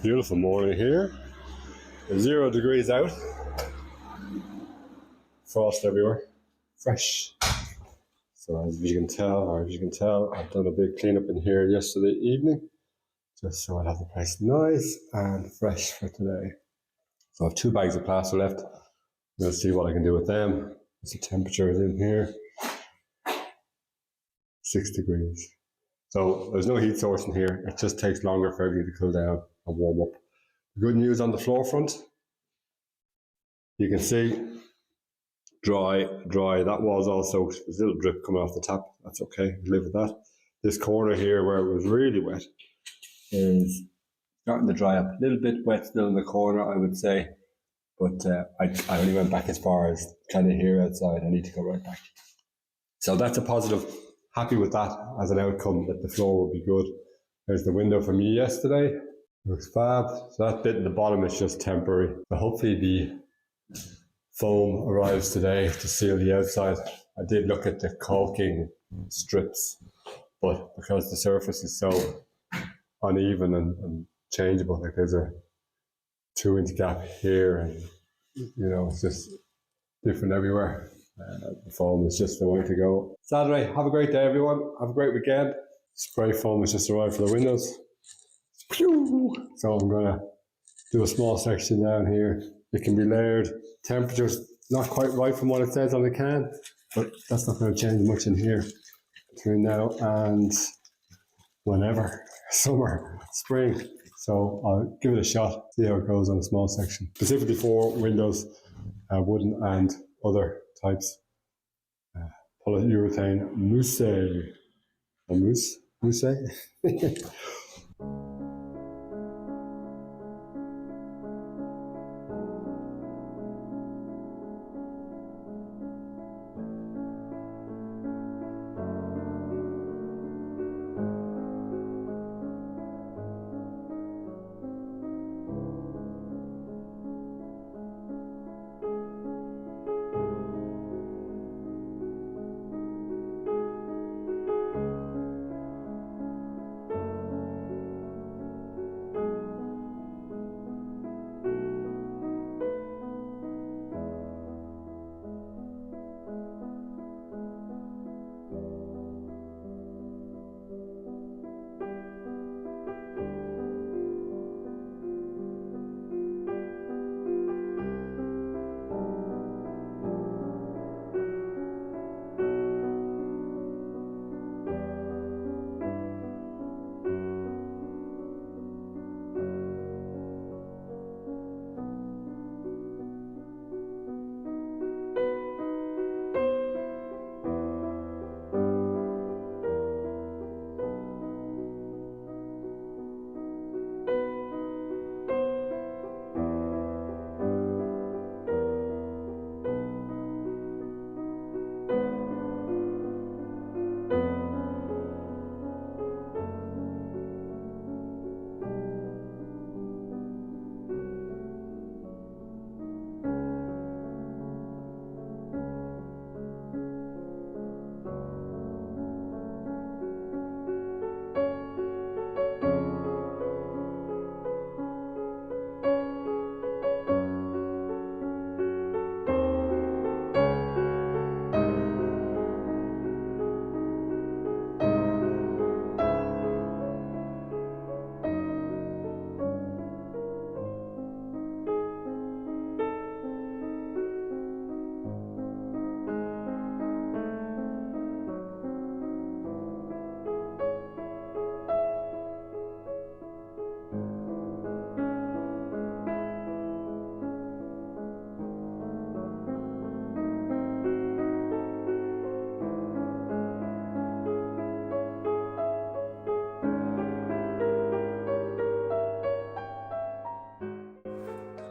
Beautiful morning here. 0 degrees out. Frost everywhere. Fresh. So as you can tell, I've done a big cleanup in here yesterday evening, just so I'd have the place nice and fresh for today. So I have 2 bags of plaster left. We'll see what I can do with them. The temperature is in here. 6 degrees. So there's no heat source in here. It just takes longer for everything to cool down and warm up. Good news on the floor front. You can see dry. That was also, there's a little drip coming off the tap. That's okay, live with that. This corner here where it was really wet is starting to dry up. A little bit wet still in the corner, I would say. But I only went back as far as kind of here outside. I need to go right back. So that's a positive. Happy with that as an outcome, that the floor will be good. There's the window from me yesterday. Looks fab. So that bit in the bottom is just temporary. So hopefully the foam arrives today to seal the outside. I did look at the caulking strips, but because the surface is so uneven and changeable, like there's a 2-inch gap here, and it's just different everywhere. The foam is just the way to go. Saturday, have a great day, everyone. Have a great weekend. Spray foam has just arrived for the windows. So I'm gonna do a small section down here. It can be layered. Temperature's not quite right from what it says on the can, but that's not going to change much in here between now and whenever, summer, spring. So I'll give it a shot, see how it goes on a small section. Specifically for windows, wooden and other types. Polyurethane mousse. Or mousse? Mousse?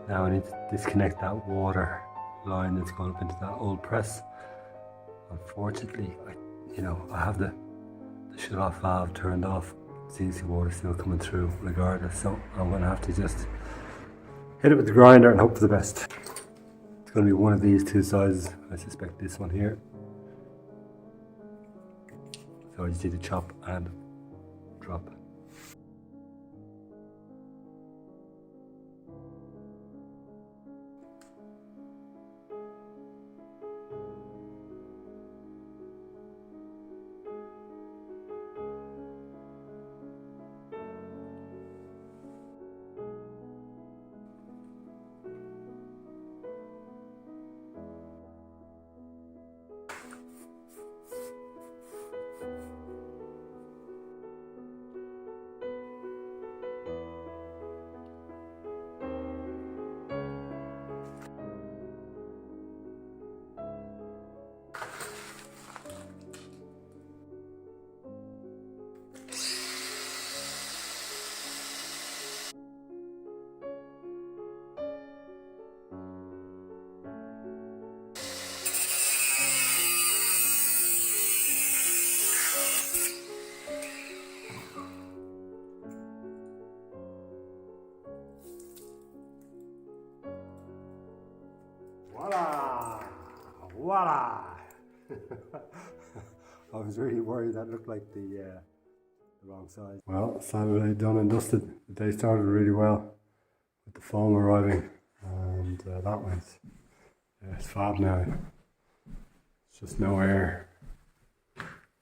Now I need to disconnect that water line that's going up into that old press. Unfortunately, I have the shut off valve turned off. It's easy water still coming through regardless, so I'm going to have to just hit it with the grinder and hope for the best. It's going to be one of these 2 sizes. I suspect this one here. So I just need to chop and drop. Voila! Voila! I was really worried that looked like the wrong size. Well, Saturday done and dusted. The day started really well with the foam arriving, and that went. Yeah, it's fab now. It's just no air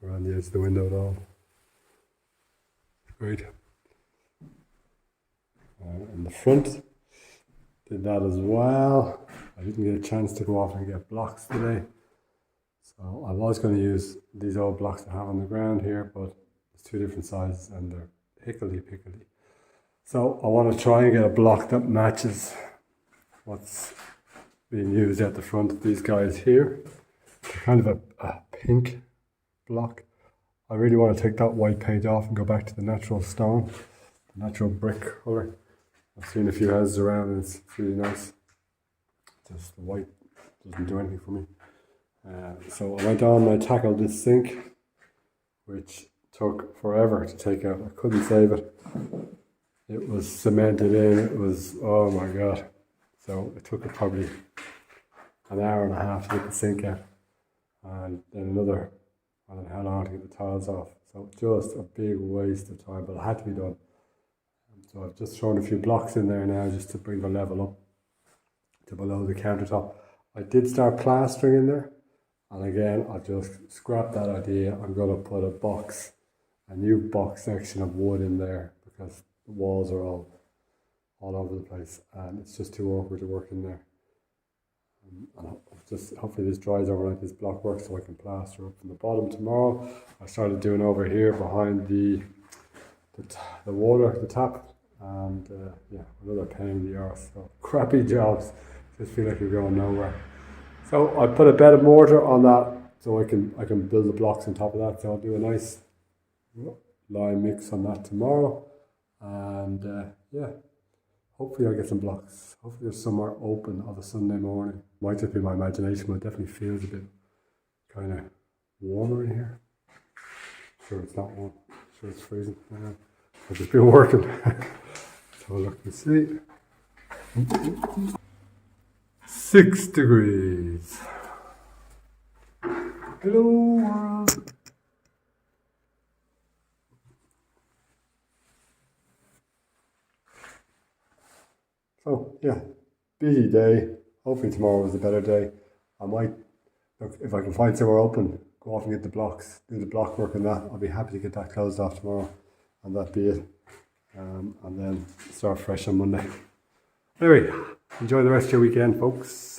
around the edge of the window at all. It's great. In the front, did that as well. I didn't get a chance to go off and get blocks today. So I was going to use these old blocks I have on the ground here, but it's two different sizes and they're hickledy-pickledy. So I want to try and get a block that matches what's being used at the front of these guys here. They're kind of a pink block. I really want to take that white paint off and go back to the natural stone, the natural brick colour. I've seen a few houses around and it's really nice. Just the white doesn't do anything for me. So I went on and I tackled this sink, which took forever to take out. I couldn't save it. It was cemented in. It was, oh my God. So it took probably an hour and a half to get the sink out. And then another, I don't know how long to get the tiles off. So just a big waste of time, but it had to be done. So I've just thrown a few blocks in there now just to bring the level up to below the countertop. I did start plastering in there. And again, I've just scrapped that idea. I'm going to put a new box section of wood in there because the walls are all over the place and it's just too awkward to work in there. And just hopefully this dries overnight, this block works, so I can plaster up from the bottom tomorrow. I started doing over here behind the water, the tap, and yeah, another pain in the arse. So crappy jobs, just feel like you're going nowhere. So I put a bed of mortar on that so I can build the blocks on top of that. So I'll do a nice lime mix on that tomorrow, and yeah, hopefully I'll get some blocks. Hopefully there's somewhere open of a Sunday morning. Might just be my imagination, but it definitely feels a bit kind of warmer in here. Sure it's not warm. Sure it's freezing. I've just been working. So look and see. 6 degrees. Hello world. So yeah, busy day. Hopefully tomorrow is a better day. I might, look, if I can find somewhere open, go off and get the blocks, do the block work and that. I'll be happy to get that closed off tomorrow and that be it. And then start fresh on Monday. Anyway, enjoy the rest of your weekend, folks.